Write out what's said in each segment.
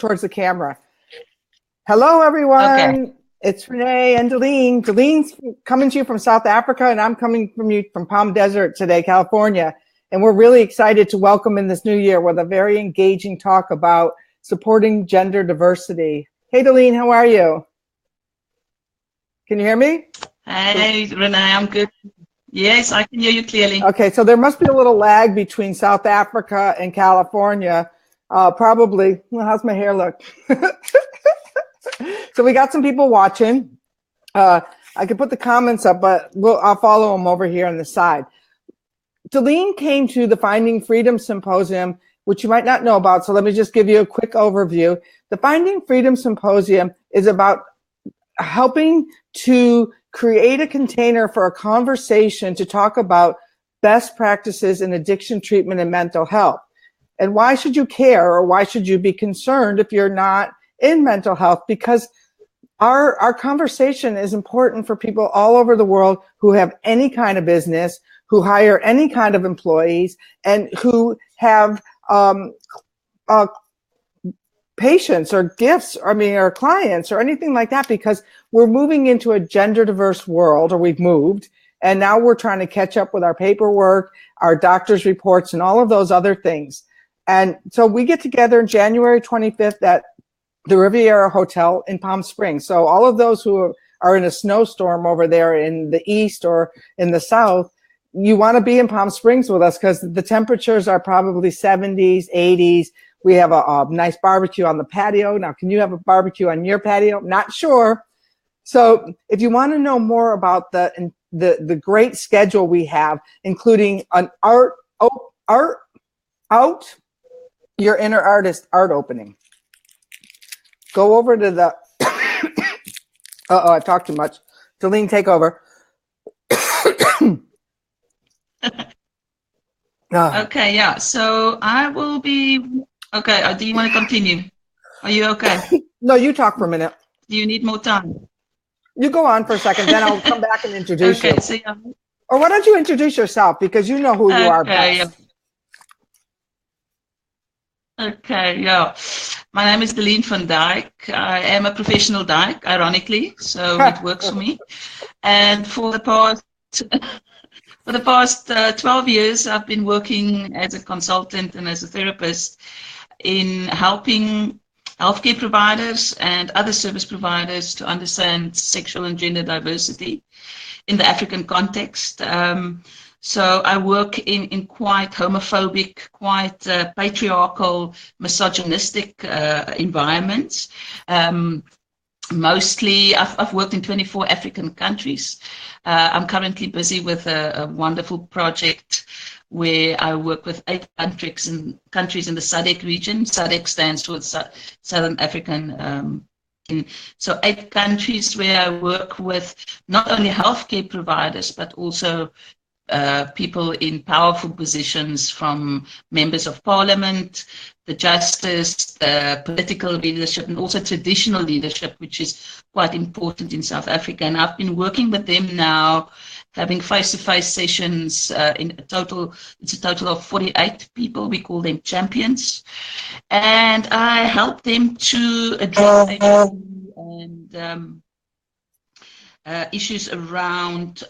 towards the camera. Hello, everyone. Okay. It's Renee and Delene. Delene's coming to you from South Africa, and I'm coming from you from Palm Desert today, California. And we're really excited to welcome in this new year with a very engaging talk about supporting gender diversity. Hey, Delene, how are you? Can you hear me? Hey, Renee, I'm good. Yes, I can hear you clearly. Okay, so there must be a little lag between South Africa and California. Probably. Well, how's my hair look? So we got some people watching. I could put the comments up, but I'll follow them over here on the side. Delene came to the Finding Freedom Symposium, which you might not know about, so let me just give you a quick overview. The Finding Freedom Symposium is about helping to create a container for a conversation to talk about best practices in addiction treatment and mental health. And why should you care, or why should you be concerned if you're not in mental health? Because our conversation is important for people all over the world who have any kind of business, who hire any kind of employees, and who have patients or gifts, or clients or anything like that, because we're moving into a gender diverse world, or we've moved, and now we're trying to catch up with our paperwork, our doctor's reports, and all of those other things. And so we get together on January 25th at the Riviera Hotel in Palm Springs. So all of those who are in a snowstorm over there in the east or in the south, you want to be in Palm Springs with us, because the temperatures are probably 70s, 80s. We have a nice barbecue on the patio. Now, can you have a barbecue on your patio? Not sure. So if you want to know more about the great schedule we have, including an art out your inner artist art opening, go over to the I talked too much. Delene, take over. Okay, yeah. So I will be okay. Do you want to continue? Are you okay? No, you talk for a minute. Do you need more time? You go on for a second, then I'll come back and introduce you. So, yeah. Or why don't you introduce yourself, because you know who you are best. Yeah. Okay, yeah. My name is Delene van Dijk. I am a professional dyke, ironically, so it works for me. And for the past 12 years, I've been working as a consultant and as a therapist in helping healthcare providers and other service providers to understand sexual and gender diversity in the African context. So I work in quite homophobic, quite patriarchal, misogynistic environments. Mostly, I've worked in 24 African countries. I'm currently busy with a wonderful project where I work with 8 countries in the SADC region. SADC stands for Southern African. So 8 countries where I work with not only healthcare providers, but also people in powerful positions, from members of parliament, the justice, the political leadership, and also traditional leadership, which is quite important in South Africa. And I've been working with them now, having face-to-face sessions it's a total of 48 people. We call them champions. And I help them to address and issues around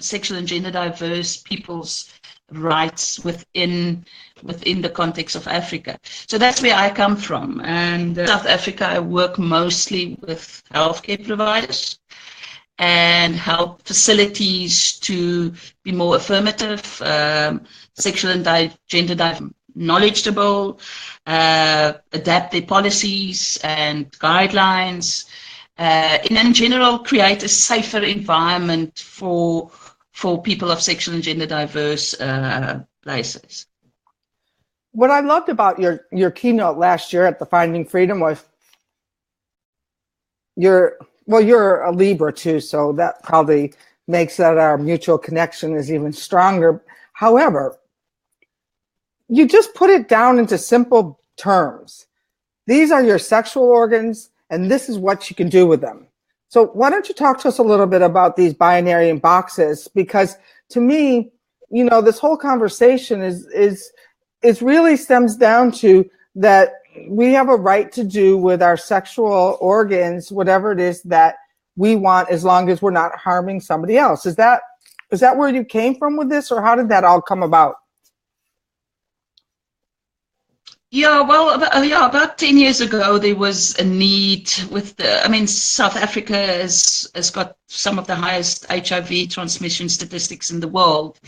sexual and gender diverse people's rights within the context of Africa. So that's where I come from. And South Africa, I work mostly with healthcare providers and help facilities to be more affirmative, sexual and gender knowledgeable, adapt their policies and guidelines, and in general create a safer environment for people of sexual and gender diverse places. What I loved about your keynote last year at the Finding Freedom was you're a Libra too, so that probably makes that our mutual connection is even stronger. However, you just put it down into simple terms. These are your sexual organs, and this is what you can do with them. So why don't you talk to us a little bit about these binary boxes? Because to me, this whole conversation is really stems down to that we have a right to do with our sexual organs whatever it is that we want, as long as we're not harming somebody else. Is that where you came from with this, or how did that all come about? Yeah, well, about 10 years ago, there was a need with South Africa has got some of the highest HIV transmission statistics in the world.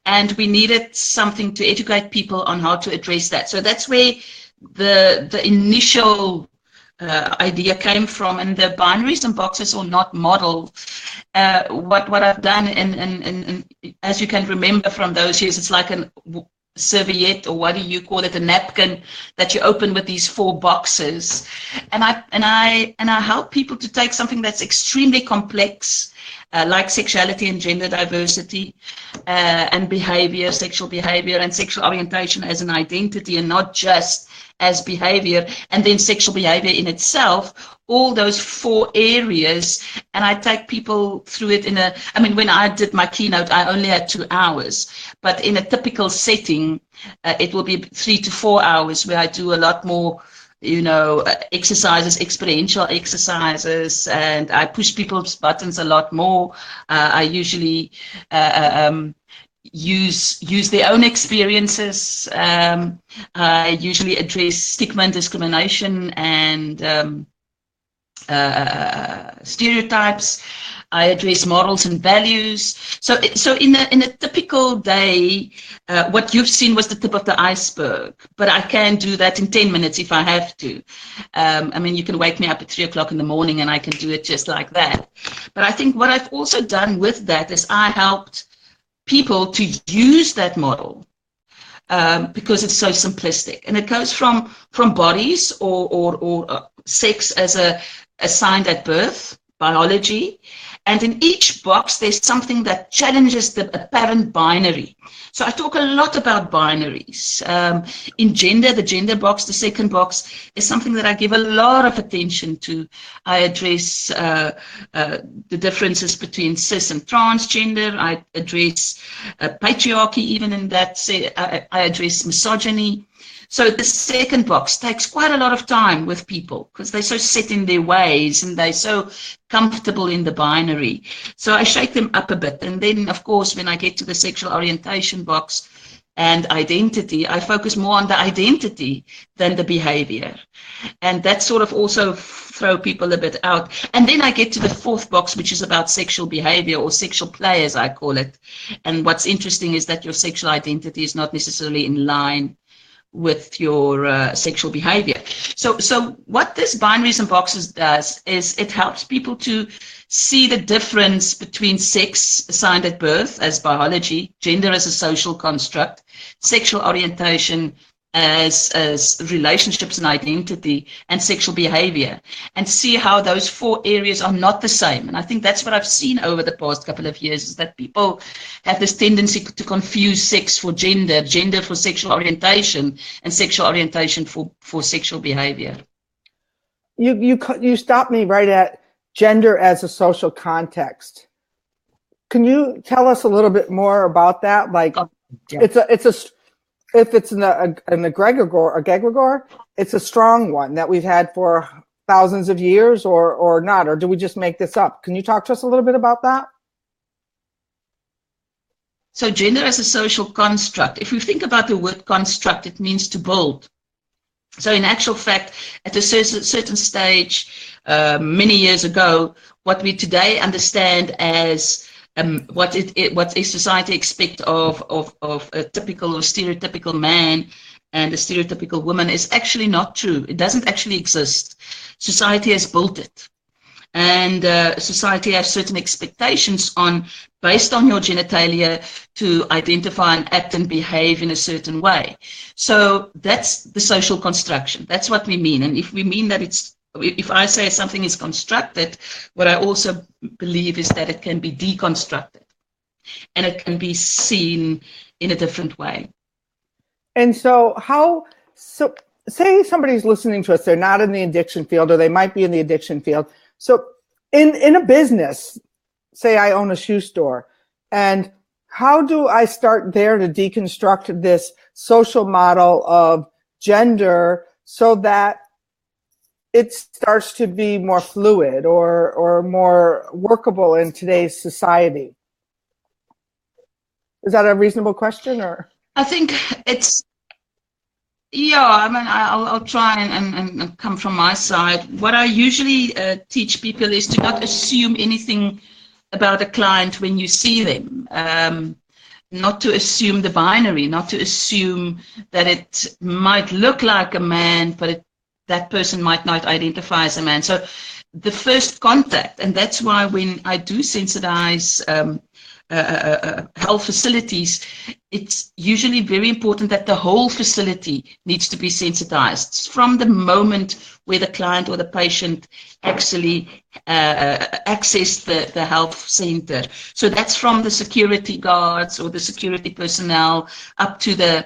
And we needed something to educate people on how to address that. So that's where the initial idea came from. And the binaries and boxes are not model. What I've done, and as you can remember from those years, it's like a serviette, or what do you call it, a napkin that you open with these 4 boxes, and I help people to take something that's extremely complex, like sexuality and gender diversity, and behavior, sexual behavior and sexual orientation as an identity, and not just as behavior, and then sexual behavior in itself, all those 4 areas. And I take people through it when I did my keynote, I only had 2 hours, but in a typical setting, it will be 3 to 4 hours, where I do a lot more, exercises, experiential exercises, and I push people's buttons a lot more. I usually use their own experiences. I usually address stigma and discrimination and stereotypes. I address morals and values. So in a typical day, what you've seen was the tip of the iceberg, but I can do that in 10 minutes if I have to. You can wake me up at 3 o'clock in the morning and I can do it just like that. But I think what I've also done with that is I helped people to use that model because it's so simplistic, and it goes from bodies or sex as assigned at birth, biology, and in each box there's something that challenges the apparent binary. So I talk a lot about binaries. In gender, the gender box, the second box, is something that I give a lot of attention to. I address the differences between cis and transgender. I address patriarchy, even in that. I address misogyny. So the second box takes quite a lot of time with people because they're so set in their ways and they're so comfortable in the binary. So I shake them up a bit. And then, of course, when I get to the sexual orientation box and identity, I focus more on the identity than the behavior. And that sort of also throw people a bit out. And then I get to the fourth box, which is about sexual behavior, or sexual play, as I call it. And what's interesting is that your sexual identity is not necessarily in line with your sexual behavior. So what this binaries and boxes does is it helps people to see the difference between sex assigned at birth as biology, gender as a social construct, sexual orientation as relationships and identity, and sexual behavior, and see how those 4 areas are not the same. And I think that's what I've seen over the past couple of years, is that people have this tendency to confuse sex for gender, gender for sexual orientation, and sexual orientation for sexual behavior. You stopped me right at gender as a social context. Can you tell us a little bit more about that? Like, if it's an egregore, it's a strong one that we've had for thousands of years, or not, or do we just make this up? Can you talk to us a little bit about that? So gender as a social construct, if we think about the word construct, it means to build. So in actual fact, at a certain stage, many years ago, what we today understand as what a society expects of a typical or stereotypical man and a stereotypical woman is actually not true. It doesn't actually exist. Society has built it. And society has certain expectations based on your genitalia to identify and act and behave in a certain way. So that's the social construction. That's what we mean. And if we mean that if I say something is constructed, what I also believe is that it can be deconstructed and it can be seen in a different way. And so say somebody's listening to us, they're not in the addiction field, or they might be in the addiction field. So in a business, say I own a shoe store, and how do I start there to deconstruct this social model of gender so that it starts to be more fluid or more workable in today's society? Is that a reasonable question? Or I think it's, yeah, I mean, I'll try and come from my side. What I usually teach people is to not assume anything about a client when you see them. Not to assume the binary, not to assume that it might look like a man, but that person might not identify as a man. So the first contact, and that's why when I do sensitize health facilities, it's usually very important that the whole facility needs to be sensitized from the moment where the client or the patient actually access the health center. So that's from the security guards or the security personnel up to the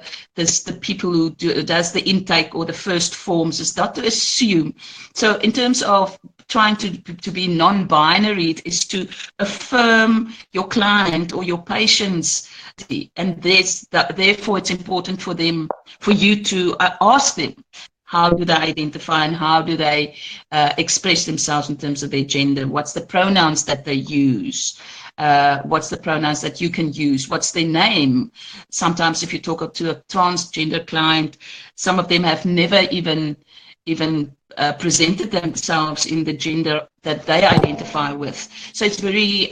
people who does the intake or the first forms. Is not to assume. So in terms of trying to be non-binary, it is to affirm your client or your patient's, and therefore it's important for you to ask them, how do they identify and how do they express themselves in terms of their gender? What's the pronouns that they use? What's the pronouns that you can use? What's their name? Sometimes if you talk to a transgender client, some of them have never even presented themselves in the gender that they identify with. So it's very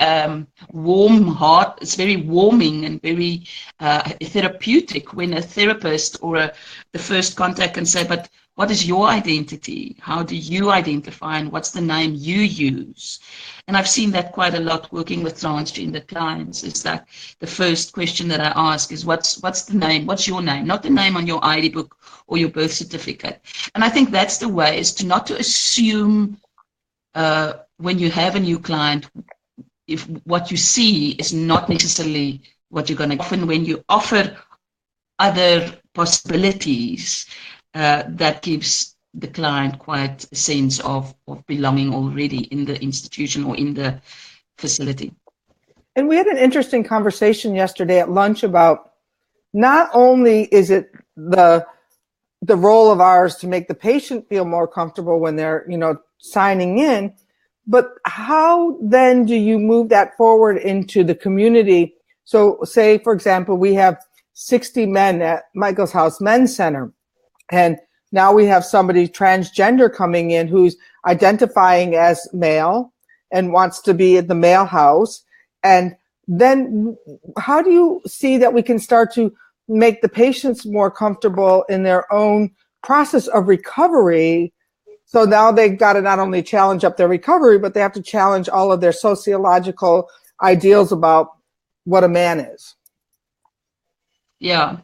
warm heart. It's very warming and very therapeutic when a therapist or the first contact can say, but what is your identity? How do you identify and what's the name you use? And I've seen that quite a lot working with transgender clients, is that the first question that I ask is, what's the name? What's your name? Not the name on your ID book or your birth certificate. And I think that's the way, is to not to assume when you have a new client, if what you see is not necessarily what you're going to. Often when you offer other possibilities, that gives the client quite a sense of belonging already in the institution or in the facility. And we had an interesting conversation yesterday at lunch about not only is it the role of ours to make the patient feel more comfortable when they're, signing in, but how then do you move that forward into the community? So say, for example, we have 60 men at Michael's House Men's Center, and now we have somebody transgender coming in who's identifying as male and wants to be at the male house. And then how do you see that we can start to make the patients more comfortable in their own process of recovery? So now they've got to not only challenge up their recovery, but they have to challenge all of their sociological ideals about what a man is. Yeah.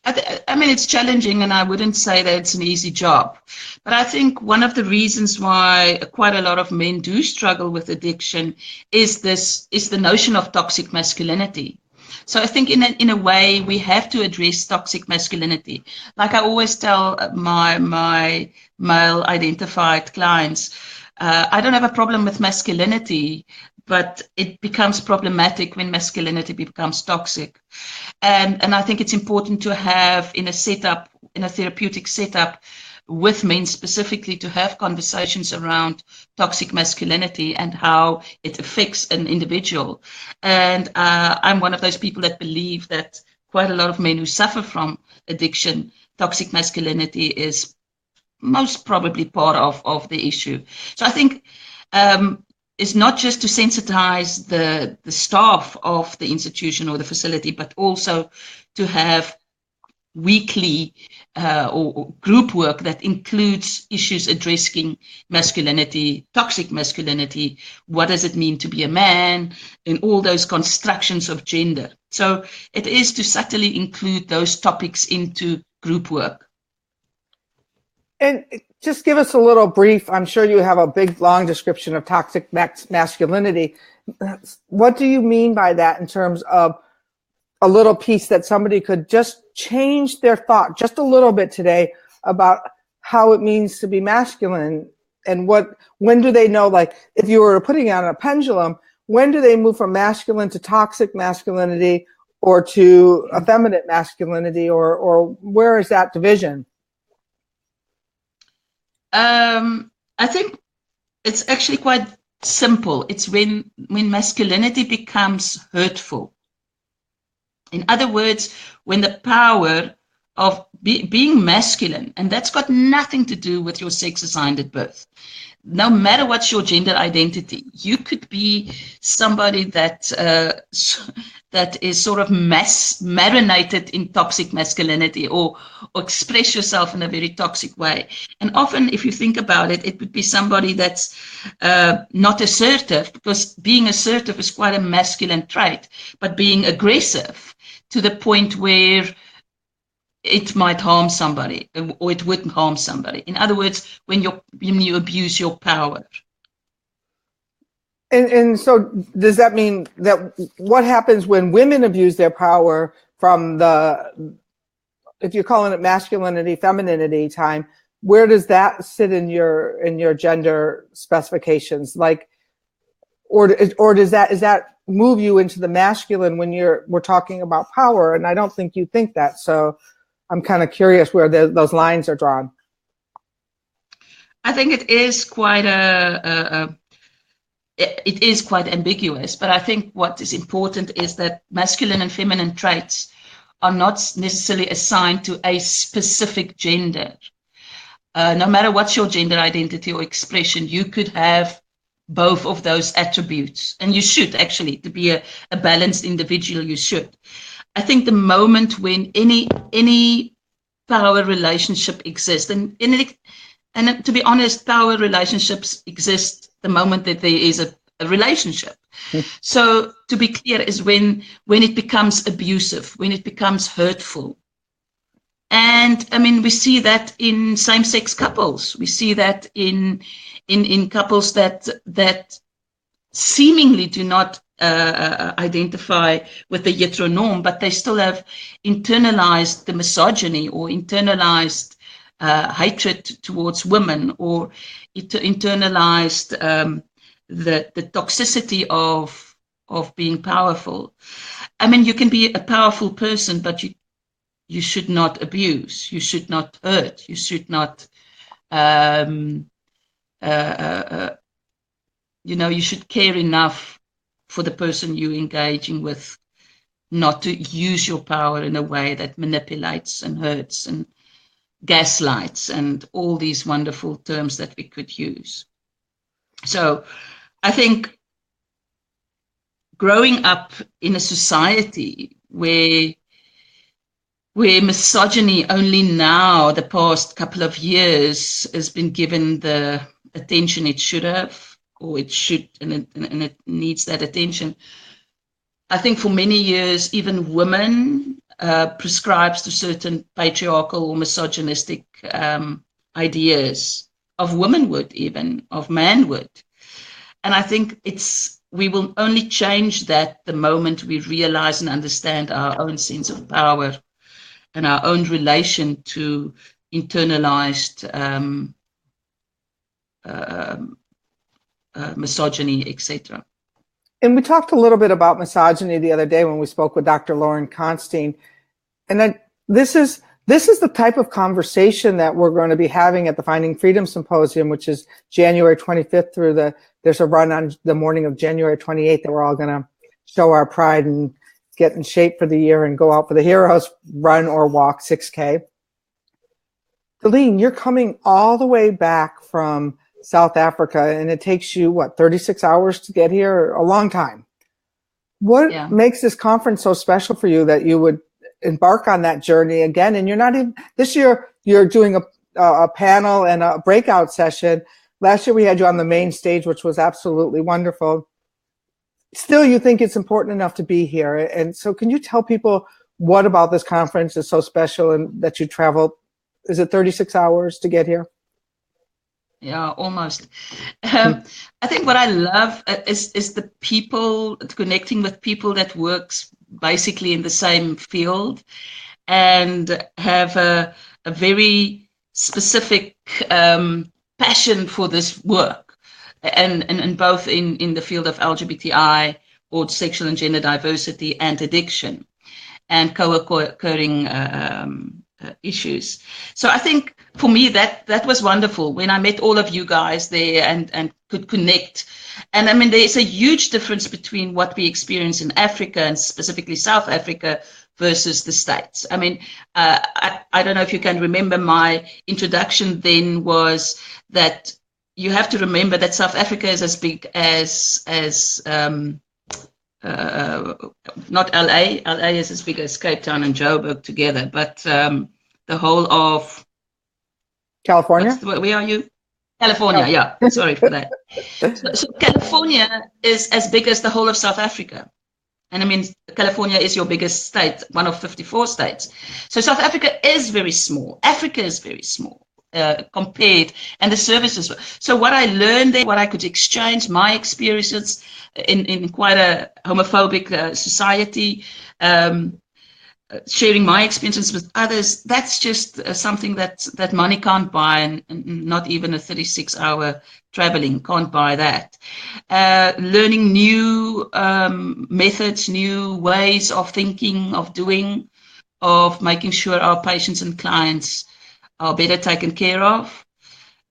I mean, it's challenging, and I wouldn't say that it's an easy job. But I think one of the reasons why quite a lot of men do struggle with addiction is the notion of toxic masculinity. So I think in a way we have to address toxic masculinity. Like I always tell my male identified clients, I don't have a problem with masculinity, but it becomes problematic when masculinity becomes toxic. And I think it's important to have in a therapeutic setup with men specifically, to have conversations around toxic masculinity and how it affects an individual. And I'm one of those people that believe that quite a lot of men who suffer from addiction, toxic masculinity is most probably part of the issue. So I think it's not just to sensitize the staff of the institution or the facility, but also to have weekly or group work that includes issues addressing masculinity, toxic masculinity, what does it mean to be a man, and all those constructions of gender. So it is to subtly include those topics into group work. And just give us a little brief. I'm sure you have a big, long description of toxic masculinity. What do you mean by that in terms of a little piece that somebody could just change their thought just a little bit today about how it means to be masculine? And when do they know, like if you were putting it on a pendulum, when do they move from masculine to toxic masculinity or to effeminate masculinity, or where is that division? I think it's actually quite simple. It's when masculinity becomes hurtful. In other words, when the power of being masculine, and that's got nothing to do with your sex assigned at birth. No matter what's your gender identity, you could be somebody that is sort of marinated in toxic masculinity, or express yourself in a very toxic way. And often, if you think about it, it would be somebody that's not assertive, because being assertive is quite a masculine trait, but being aggressive to the point where it might harm somebody, or it wouldn't harm somebody. In other words, when you abuse your power. And so does that mean that what happens when women abuse their power from the, if you're calling it masculinity, femininity time, where does that sit in your gender specifications? Like, or does that move you into the masculine when we're talking about power? And I don't think you think that. So I'm kind of curious where those lines are drawn. I think it is quite it is quite ambiguous, but I think what is important is that masculine and feminine traits are not necessarily assigned to a specific gender. No matter what's your gender identity or expression, you could have both of those attributes, and you should actually, to be a balanced individual, you should. I think the moment when any power relationship exists, and to be honest, power relationships exist the moment that there is a relationship. So to be clear, is when it becomes abusive, when it becomes hurtful. And I mean, we see that in same-sex couples. We see that in couples that seemingly do not identify with the heteronorm, but they still have internalized the misogyny, or internalized hatred towards women, or internalized the toxicity of being powerful. I mean, you can be a powerful person, but you should not abuse, you should not hurt, you should not you should care enough for the person you're engaging with not to use your power in a way that manipulates and hurts and gaslights and all these wonderful terms that we could use. So I think growing up in a society where misogyny only now, the past couple of years, has been given the attention it should have, or it should, and it needs that attention. I think for many years, even women prescribes to certain patriarchal or misogynistic ideas of womanhood, even of manhood. And I think we will only change that the moment we realize and understand our own sense of power and our own relation to internalized misogyny, etc. And we talked a little bit about misogyny the other day when we spoke with Dr. Lauren Constein. And this is the type of conversation that we're going to be having at the Finding Freedom Symposium, which is January 25th through there's a run on the morning of January 28th that we're all going to show our pride and get in shape for the year and go out for the Heroes Run or Walk 6K. Delene, you're coming all the way back from South Africa, and it takes you, 36 hours to get here? A long time. What makes this conference so special for you that you would embark on that journey again? And you're not even, this year, you're doing a panel and a breakout session. Last year, we had you on the main stage, which was absolutely wonderful. Still, you think it's important enough to be here. And so can you tell people what about this conference is so special and that you traveled, is it 36 hours to get here? Yeah, almost. I think what I love is the people, connecting with people that works basically in the same field and have a very specific passion for this work, and both in the field of LGBTI, or sexual and gender diversity, and addiction, and co-occurring issues. So I think for me that was wonderful when I met all of you guys there and could connect. And I mean, there's a huge difference between what we experience in Africa and specifically South Africa versus the States. I mean, I don't know if you can remember, my introduction then was that you have to remember that South Africa is as big as not LA. LA is as big as Cape Town and Joburg together, but the whole of California. Where are you? California. Yeah. Sorry for that. So California is as big as the whole of South Africa. And I mean, California is your biggest state, one of 54 states. So South Africa is very small. Africa is very small compared, and the services. So what I learned there, what I could exchange, my experiences in quite a homophobic society, sharing my experiences with others, that's just something that money can't buy, and not even a 36-hour traveling can't buy that. Learning new methods, new ways of thinking, of doing, of making sure our patients and clients are better taken care of.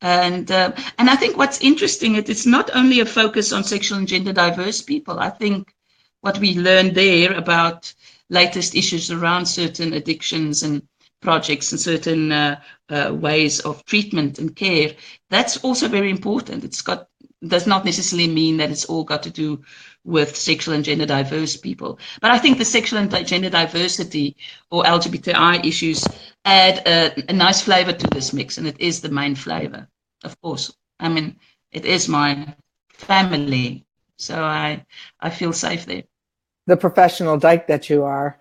And I think what's interesting, it's not only a focus on sexual and gender diverse people. I think what we learned there about latest issues around certain addictions and projects and certain ways of treatment and care, that's also very important. Does not necessarily mean that it's all got to do with sexual and gender diverse people. But I think the sexual and gender diversity or LGBTI issues add a nice flavor to this mix, and it is the main flavor, of course. I mean, it is my family, so I feel safe there. The professional dyke that you are.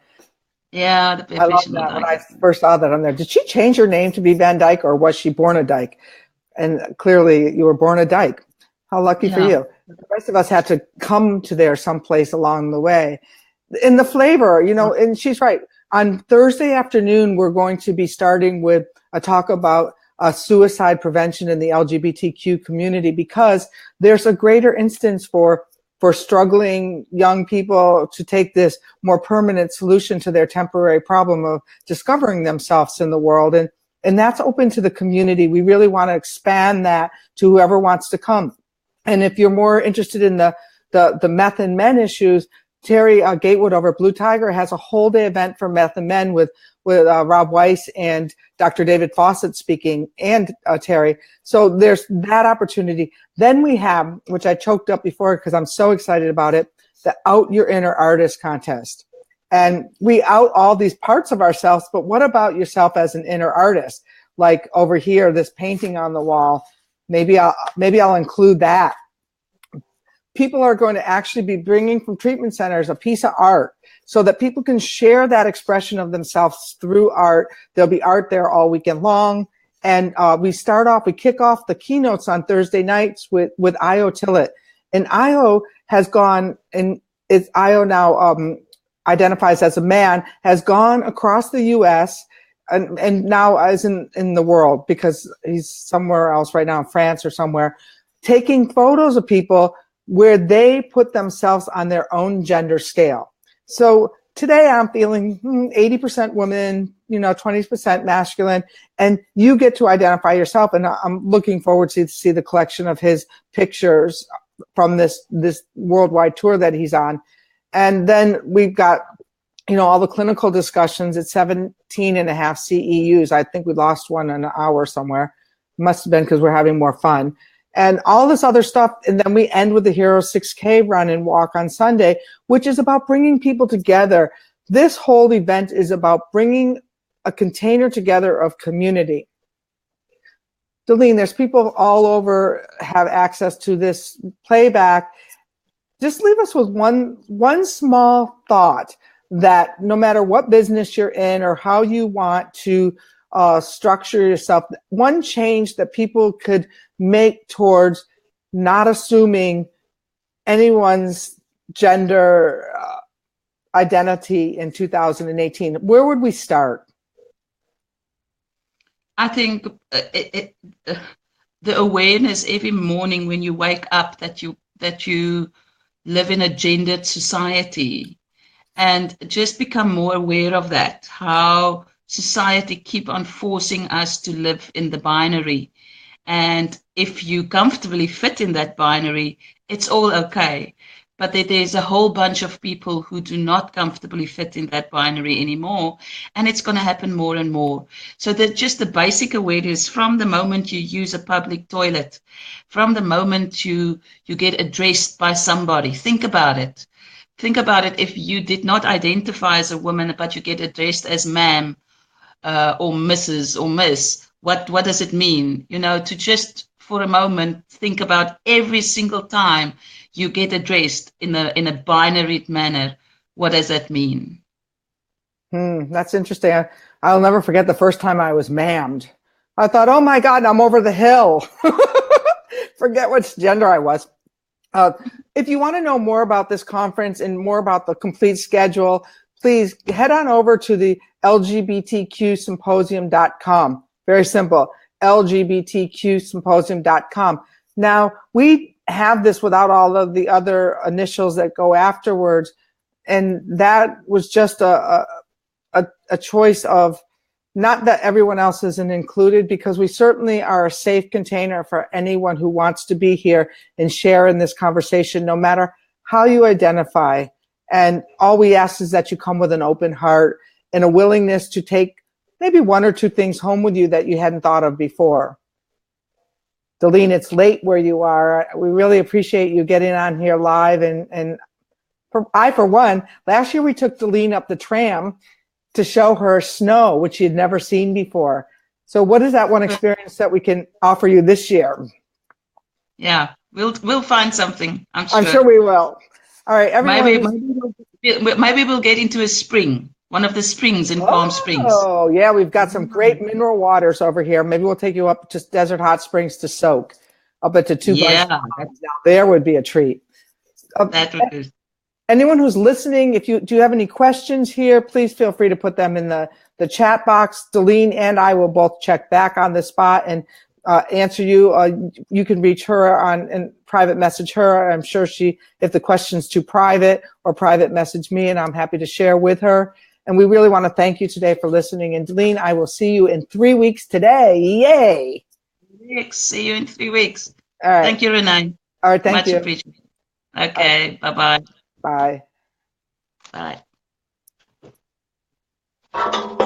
Yeah, the professional dyke. When I first saw that on there, did she change her name to be Van Dyke, or was she born a dyke? And clearly you were born a dyke. How lucky for you. The rest of us had to come to there someplace along the way. In the flavor, you know, and she's right. On Thursday afternoon, we're going to be starting with a talk about suicide prevention in the LGBTQ community, because there's a greater instance for struggling young people to take this more permanent solution to their temporary problem of discovering themselves in the world. And that's open to the community. We really want to expand that to whoever wants to come. And if you're more interested in the meth and men issues, Terry Gatewood over at Blue Tiger has a whole day event for meth and men with Rob Weiss and Dr. David Fawcett speaking, and Terry. So there's that opportunity. Then we have, which I choked up before because I'm so excited about it, the Out Your Inner Artist contest. And we out all these parts of ourselves, but what about yourself as an inner artist? Like over here, this painting on the wall. Maybe I'll include that. People are going to actually be bringing from treatment centers a piece of art so that people can share that expression of themselves through art. There'll be art there all weekend long. And we kick off the keynotes on Thursday nights with Io Tillett. And Io has gone, and Io now identifies as a man, has gone across the U.S., and now is in the world, because he's somewhere else right now, in France or somewhere, taking photos of people where they put themselves on their own gender scale. So today I'm feeling 80% woman, 20% masculine, and you get to identify yourself. And I'm looking forward to see the collection of his pictures from this worldwide tour that he's on. And then we've got all the clinical discussions at 17 and a half CEUs. I think we lost one in an hour somewhere. Must have been because we're having more fun. And all this other stuff. And then we end with the Hero 6K run and walk on Sunday, which is about bringing people together. This whole event is about bringing a container together of community. Delene, there's people all over have access to this playback. Just leave us with one small thought, that no matter what business you're in or how you want to structure yourself, one change that people could make towards not assuming anyone's gender identity in 2018, where would we start? I think the awareness every morning when you wake up that you live in a gendered society, and just become more aware of that, how society keep on forcing us to live in the binary. And if you comfortably fit in that binary, it's all okay. But there's a whole bunch of people who do not comfortably fit in that binary anymore, and it's going to happen more and more. So that just the basic awareness from the moment you use a public toilet, from the moment you get addressed by somebody, think about it. Think about it. If you did not identify as a woman, but you get addressed as ma'am, or Mrs. or Miss, what does it mean? You know, to just for a moment think about every single time you get addressed in a binary manner. What does that mean? That's interesting. I'll never forget the first time I was ma'amed. I thought, oh my God, I'm over the hill. Forget which gender I was. If you want to know more about this conference and more about the complete schedule, please head on over to the LGBTQsymposium.com. Very simple, LGBTQsymposium.com. Now, we have this without all of the other initials that go afterwards, and that was just a choice of, not that everyone else isn't included, because we certainly are a safe container for anyone who wants to be here and share in this conversation, no matter how you identify. And all we ask is that you come with an open heart and a willingness to take maybe one or two things home with you that you hadn't thought of before. Delene, it's late where you are. We really appreciate you getting on here live. And for one, last year we took Delene up the tram to show her snow, which she had never seen before. So what is that one experience that we can offer you this year? Yeah, we'll find something. I'm sure we will. All right, everyone. Maybe we'll get into a spring, one of the springs in Palm Springs. Oh, yeah, we've got some great mineral waters over here. Maybe we'll take you up to Desert Hot Springs to soak, up into two bucks. Now there would be a treat. That would be. Anyone who's listening, do you have any questions here, please feel free to put them in the chat box. Delene and I will both check back on the spot and answer you. You can reach her and private message her. I'm sure if the question's too private, or private message me, and I'm happy to share with her. And we really want to thank you today for listening. And Delene, I will see you in 3 weeks today. Yay! See you in 3 weeks. All right. Thank you, Renee. All right, thank you. Much appreciated. Okay, bye-bye. Bye. Bye.